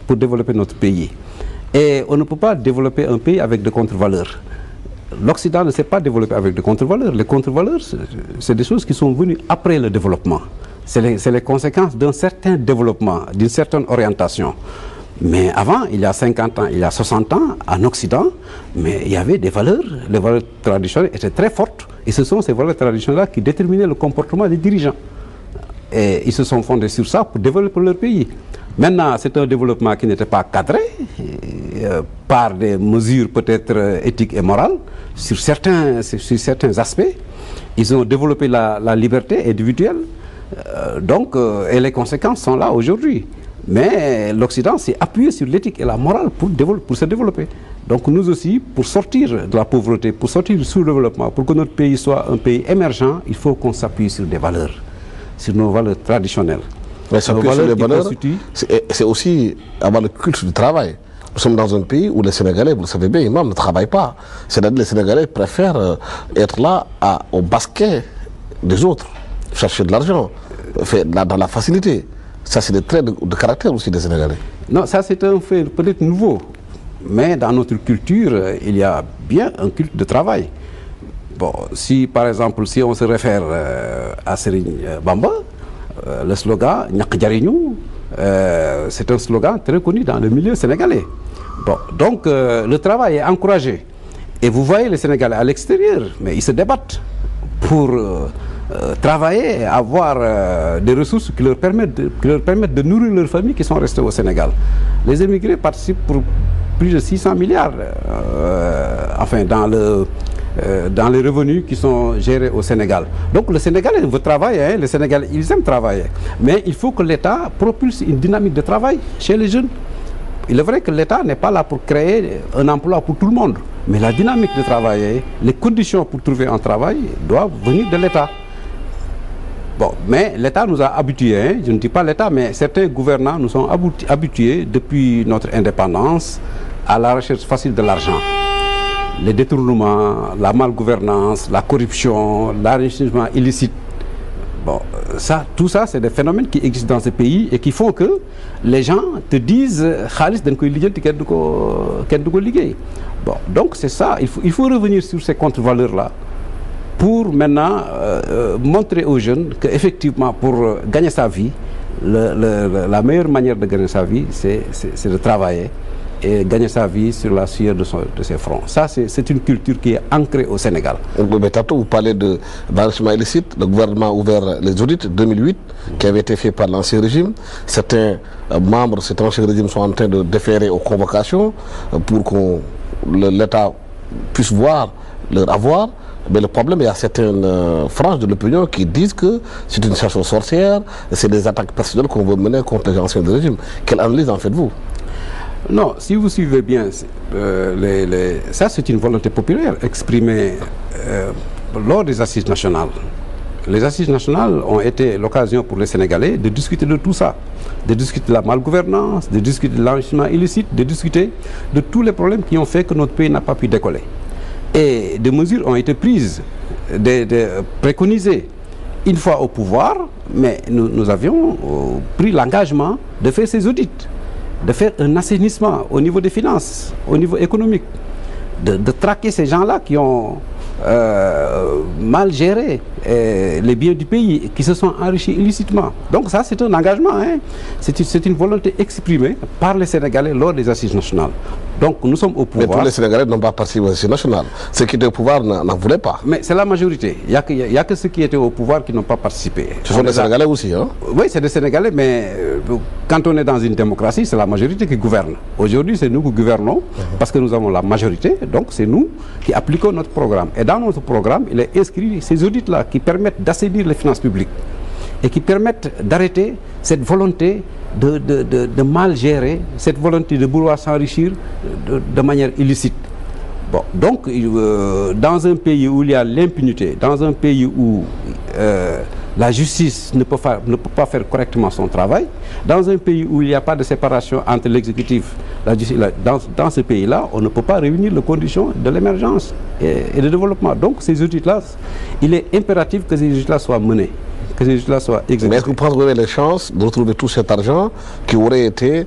pour développer notre pays. Et on ne peut pas développer un pays avec de contre-valeurs. L'Occident ne s'est pas développé avec de contre-valeurs. Les contre-valeurs, c'est des choses qui sont venues après le développement. C'est les conséquences d'un certain développement, d'une certaine orientation. Mais avant, il y a 50 ans, il y a 60 ans, en Occident, mais il y avait des valeurs. Les valeurs traditionnelles étaient très fortes. Et ce sont ces valeurs traditionnelles-là qui déterminaient le comportement des dirigeants. Et ils se sont fondés sur ça pour développer leur pays. Maintenant, c'est un développement qui n'était pas cadré par des mesures peut-être éthiques et morales sur certains aspects. Ils ont développé la liberté individuelle. Et les conséquences sont là aujourd'hui. Mais l'Occident s'est appuyé sur l'éthique et la morale pour se développer. Donc nous aussi, pour sortir de la pauvreté, pour sortir du sous-développement, pour que notre pays soit un pays émergent, il faut qu'on s'appuie sur des valeurs, sur nos valeurs traditionnelles. Mais s'appuyer sur les valeurs, c'est aussi avoir le culte du travail. Nous sommes dans un pays où les Sénégalais, vous le savez bien, ne travaillent pas. C'est-à-dire les Sénégalais préfèrent être là au basket des autres, chercher de l'argent, dans la facilité. Ça, c'est des traits de caractère aussi des Sénégalais. Non, ça, c'est un fait peut-être nouveau. Mais dans notre culture, il y a bien un culte de travail. Bon, par exemple, si on se réfère à Serigne Bamba, le slogan « Ñak Jariñu », c'est un slogan très connu dans le milieu sénégalais. Bon, donc, le travail est encouragé. Et vous voyez les Sénégalais à l'extérieur, mais ils se débattent pour travailler, avoir des ressources qui leur permettent de nourrir leurs familles qui sont restées au Sénégal. Les émigrés participent pour plus de 600 milliards dans les revenus qui sont gérés au Sénégal. Donc le Sénégalais veut travailler, les Sénégalais ils aiment travailler, mais il faut que l'État propulse une dynamique de travail chez les jeunes. Il est vrai que l'État n'est pas là pour créer un emploi pour tout le monde, mais la dynamique de travailler, les conditions pour trouver un travail doivent venir de l'État. Bon, mais l'État nous a habitués, je ne dis pas l'État, mais certains gouvernants nous sont habitués depuis notre indépendance à la recherche facile de l'argent. Les détournements, la malgouvernance, la corruption, l'enrichissement illicite. Bon, tout ça, c'est des phénomènes qui existent dans ce pays et qui font que les gens te disent Khalis dañ koy lijjanti kenn du ko liggéey. Bon, donc c'est ça, il faut revenir sur ces contre-valeurs-là pour maintenant montrer aux jeunes qu'effectivement, pour gagner sa vie, la meilleure manière de gagner sa vie, c'est de travailler et gagner sa vie sur la sueur de ses fronts. Ça, c'est une culture qui est ancrée au Sénégal. Mais tantôt, vous parlez d'enrichissement illicite. Le gouvernement a ouvert les audits 2008 qui avaient été faits par l'ancien régime. Certains membres de cet ancien régime sont en train de déférer aux convocations pour que l'État puisse voir leur avoir. Mais le problème, il y a certaines franges de l'opinion qui disent que c'est une chasse aux sorcières, c'est des attaques personnelles qu'on veut mener contre les anciens régimes. Quelle analyse en faites-vous? Non, si vous suivez bien, ça c'est une volonté populaire exprimée lors des assises nationales. Les assises nationales ont été l'occasion pour les Sénégalais de discuter de tout ça, de discuter de la malgouvernance, de discuter de l'enrichissement illicite, de discuter de tous les problèmes qui ont fait que notre pays n'a pas pu décoller. Et des mesures ont été prises, préconisées une fois au pouvoir, mais nous avions pris l'engagement de faire ces audits, de faire un assainissement au niveau des finances, au niveau économique, de traquer ces gens-là qui ont mal géré les biens du pays, qui se sont enrichis illicitement. Donc ça, c'est un engagement, hein? C'est une volonté exprimée par les Sénégalais lors des assises nationales. Donc nous sommes au pouvoir. Mais tous les Sénégalais n'ont pas participé aux assises nationales. Ceux qui étaient au pouvoir n'en voulaient pas. Mais c'est la majorité. Il n'y a que ceux qui étaient au pouvoir qui n'ont pas participé. Ce sont des Sénégalais aussi, hein? Oui, c'est des Sénégalais, mais quand on est dans une démocratie, c'est la majorité qui gouverne. Aujourd'hui, c'est nous qui gouvernons, parce que nous avons la majorité, donc c'est nous qui appliquons notre programme. Et dans notre programme, il est inscrit ces audits-là qui permettent d'assainir les finances publiques et qui permettent d'arrêter cette volonté de mal gérer, cette volonté de vouloir s'enrichir de manière illicite. Bon, donc, dans un pays où il y a l'impunité, dans un pays où la justice ne peut pas faire correctement son travail, dans un pays où il n'y a pas de séparation entre l'exécutif et la justice, dans ce pays-là, on ne peut pas réunir les conditions de l'émergence et du développement. Donc, ces audits-là, il est impératif que ces audits-là soient menés que ces audits-là soient exécutés. Mais est-ce que vous pensez que vous avez les chances de retrouver tout cet argent qui aurait été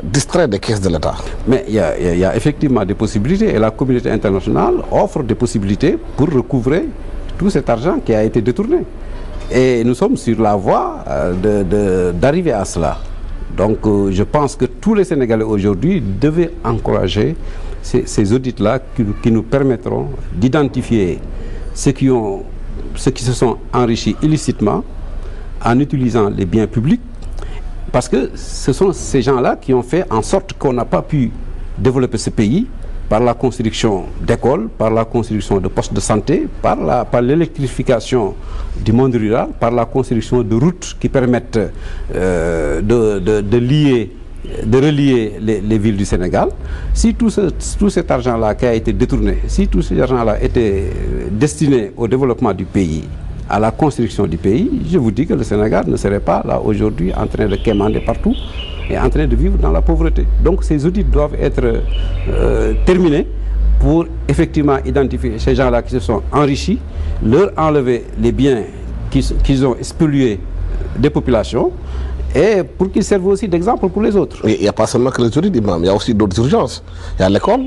distrait des caisses de l'État? Mais il y a effectivement des possibilités et la communauté internationale offre des possibilités pour recouvrer tout cet argent qui a été détourné. Et nous sommes sur la voie d'arriver à cela. Donc je pense que tous les Sénégalais aujourd'hui devaient encourager ces audits-là qui nous permettront d'identifier ceux qui se sont enrichis illicitement en utilisant les biens publics, parce que ce sont ces gens-là qui ont fait en sorte qu'on n'a pas pu développer ce pays par la construction d'écoles, par la construction de postes de santé, par l'électrification du monde rural, par la construction de routes qui permettent de relier les villes du Sénégal. Si tout cet argent-là qui a été détourné, si tout cet argent-là était destiné au développement du pays, à la construction du pays, je vous dis que le Sénégal ne serait pas là aujourd'hui en train de quémander partout et en train de vivre dans la pauvreté. Donc ces audits doivent être terminés pour effectivement identifier ces gens-là qui se sont enrichis, leur enlever les biens qu'ils ont spoliés des populations, et pour qu'ils servent aussi d'exemple pour les autres. Il n'y a pas seulement que les audits, imam, il y a aussi d'autres urgences. Il y a l'école,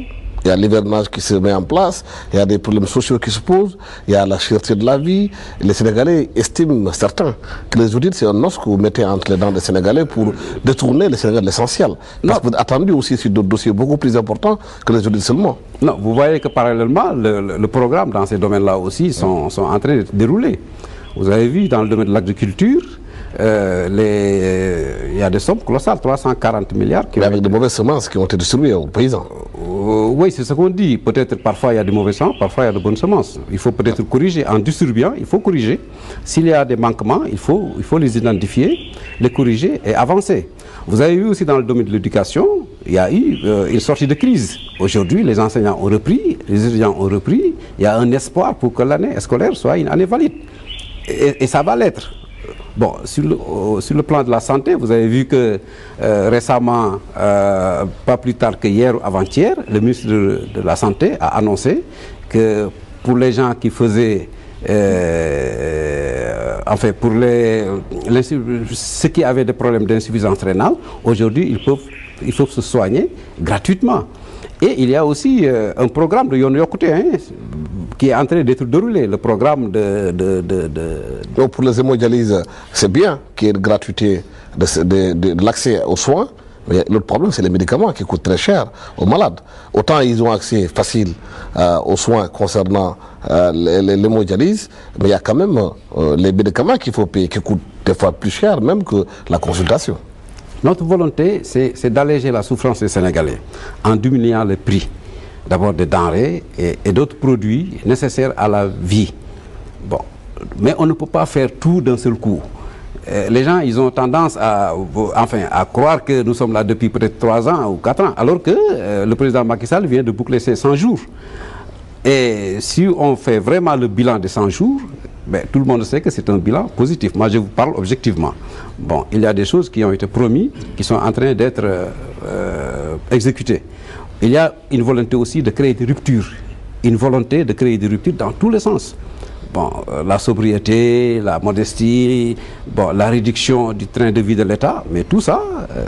il y a l'hivernage qui se met en place, il y a des problèmes sociaux qui se posent, il y a la cherté de la vie. Les Sénégalais estiment, certains, que les audits, c'est un os que vous mettez entre les dents des Sénégalais pour détourner les Sénégalais de l'essentiel. Parce que vous attendez aussi sur d'autres dossiers beaucoup plus importants que les audits seulement. Non, vous voyez que parallèlement, le programme dans ces domaines-là aussi sont en train de dérouler. Vous avez vu dans le domaine de l'agriculture, il y a des sommes colossales, 340 milliards. Mais avec de mauvaises semences qui ont été distribuées aux paysans. Oui, c'est ce qu'on dit. Peut-être parfois il y a de mauvaises semences, parfois il y a de bonnes semences. Il faut peut-être corriger. En distribuant, il faut corriger. S'il y a des manquements, il faut les identifier, les corriger et avancer. Vous avez vu aussi dans le domaine de l'éducation, il y a eu une sortie de crise. Aujourd'hui, les enseignants ont repris, les étudiants ont repris. Il y a un espoir pour que l'année scolaire soit une année valide. Et ça va l'être. Bon, sur le plan de la santé, vous avez vu que récemment, pas plus tard que hier ou avant-hier, le ministre de la Santé a annoncé que pour les gens qui faisaient, enfin pour ceux qui avaient des problèmes d'insuffisance rénale, aujourd'hui ils peuvent se soigner gratuitement. Et il y a aussi un programme de Yoon Yokkute qui est en train d'être déroulé, le programme Donc pour les hémodialyses, c'est bien qu'il y ait une gratuité de l'accès aux soins, mais l'autre problème, c'est les médicaments qui coûtent très cher aux malades. Autant ils ont accès facile aux soins concernant l'hémodialyse, mais il y a quand même les médicaments qu'il faut payer, qui coûtent des fois plus cher même que la consultation. Notre volonté, c'est d'alléger la souffrance des Sénégalais en diminuant le prix, d'abord des denrées et d'autres produits nécessaires à la vie. Bon, mais on ne peut pas faire tout d'un seul coup. Les gens, ils ont tendance à croire que nous sommes là depuis peut-être 3 ans ou 4 ans, alors que le président Macky Sall vient de boucler ses 100 jours. Et si on fait vraiment le bilan des 100 jours, ben, tout le monde sait que c'est un bilan positif. Moi, je vous parle objectivement. Bon, il y a des choses qui ont été promises, qui sont en train d'être exécutées. Il y a une volonté aussi de créer des ruptures. Une volonté de créer des ruptures dans tous les sens. Bon, la sobriété, la modestie, bon, la réduction du train de vie de l'État, mais tout ça,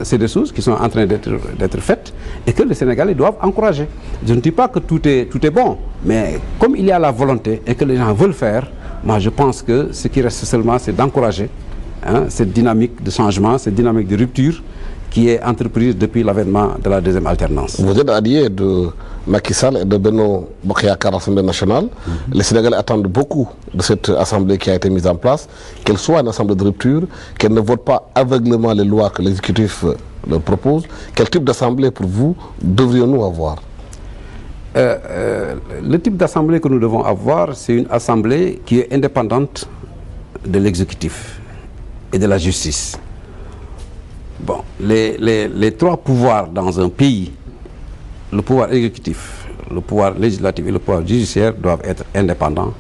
c'est des choses qui sont en train d'être faites et que les Sénégalais doivent encourager. Je ne dis pas que tout est bon, mais comme il y a la volonté et que les gens veulent faire, moi je pense que ce qui reste seulement, c'est d'encourager cette dynamique de changement, cette dynamique de rupture qui est entreprise depuis l'avènement de la deuxième alternance. Vous êtes allié de Macky Sall et de Benno Bokk Yakaar, l'Assemblée nationale. Les Sénégalais attendent beaucoup de cette assemblée qui a été mise en place, qu'elle soit une assemblée de rupture, qu'elle ne vote pas aveuglément les lois que l'exécutif leur propose. Quel type d'assemblée, pour vous, devrions-nous avoir? Le type d'assemblée que nous devons avoir, c'est une assemblée qui est indépendante de l'exécutif et de la justice. Bon, les 3 pouvoirs dans un pays, le pouvoir exécutif, le pouvoir législatif et le pouvoir judiciaire doivent être indépendants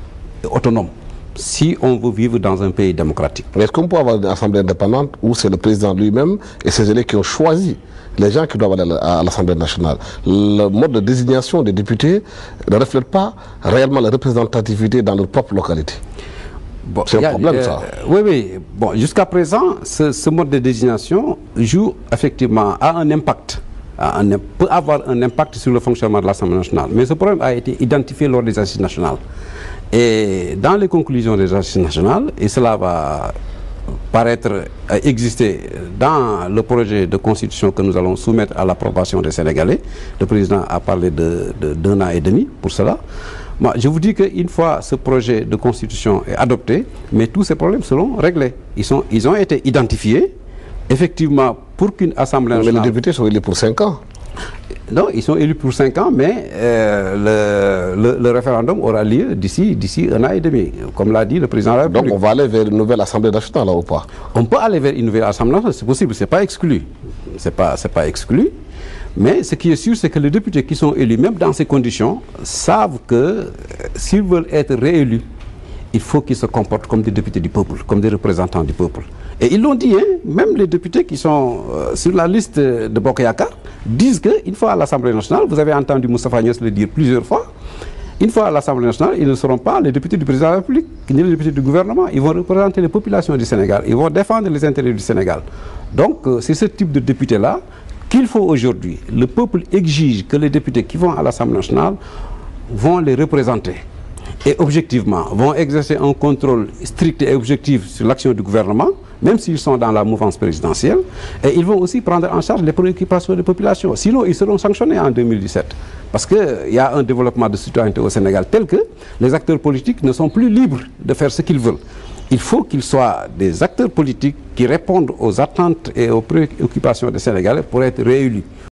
et autonomes si on veut vivre dans un pays démocratique. Mais est-ce qu'on peut avoir une assemblée indépendante où c'est le président lui-même et ses élèves qui ont choisi les gens qui doivent aller à l'Assemblée nationale? Le mode de désignation des députés ne reflète pas réellement la représentativité dans leur propre localité. Bon, c'est un problème, ça. Oui, oui. Bon, jusqu'à présent, ce mode de désignation joue effectivement, a un impact, peut avoir un impact sur le fonctionnement de l'Assemblée nationale. Mais ce problème a été identifié lors des assises nationales. Et dans les conclusions des assises nationales, et cela va paraître exister dans le projet de constitution que nous allons soumettre à l'approbation des Sénégalais. Le président a parlé d'un an et demi pour cela. Moi, je vous dis qu'une fois ce projet de constitution est adopté, mais tous ces problèmes seront réglés. Ils ont été identifiés. Effectivement, pour qu'une Assemblée nationale... Mais les députés sont élus pour 5 ans. Non, ils sont élus pour 5 ans, mais le référendum aura lieu d'ici un an et demi, comme l'a dit le président de la République. Donc on va aller vers une nouvelle Assemblée nationale, là, ou pas? On peut aller vers une nouvelle Assemblée nationale, c'est possible, c'est pas exclu. C'est pas exclu. Mais ce qui est sûr, c'est que les députés qui sont élus, même dans ces conditions, savent que s'ils veulent être réélus, il faut qu'ils se comportent comme des députés du peuple, comme des représentants du peuple. Et ils l'ont dit, hein, même les députés qui sont sur la liste de Bokk Yakaar disent qu'une fois à l'Assemblée nationale, vous avez entendu Moustapha Niasse le dire plusieurs fois, une fois à l'Assemblée nationale, ils ne seront pas les députés du président de la République, ni les députés du gouvernement. Ils vont représenter les populations du Sénégal, ils vont défendre les intérêts du Sénégal. Donc c'est ce type de députés-là qu'il faut aujourd'hui. Le peuple exige que les députés qui vont à l'Assemblée nationale vont les représenter. Et objectivement, vont exercer un contrôle strict et objectif sur l'action du gouvernement, même s'ils sont dans la mouvance présidentielle, et ils vont aussi prendre en charge les préoccupations des populations. Sinon, ils seront sanctionnés en 2017. Parce qu'il y a un développement de citoyenneté au Sénégal tel que les acteurs politiques ne sont plus libres de faire ce qu'ils veulent. Il faut qu'ils soient des acteurs politiques qui répondent aux attentes et aux préoccupations des Sénégalais pour être réélus.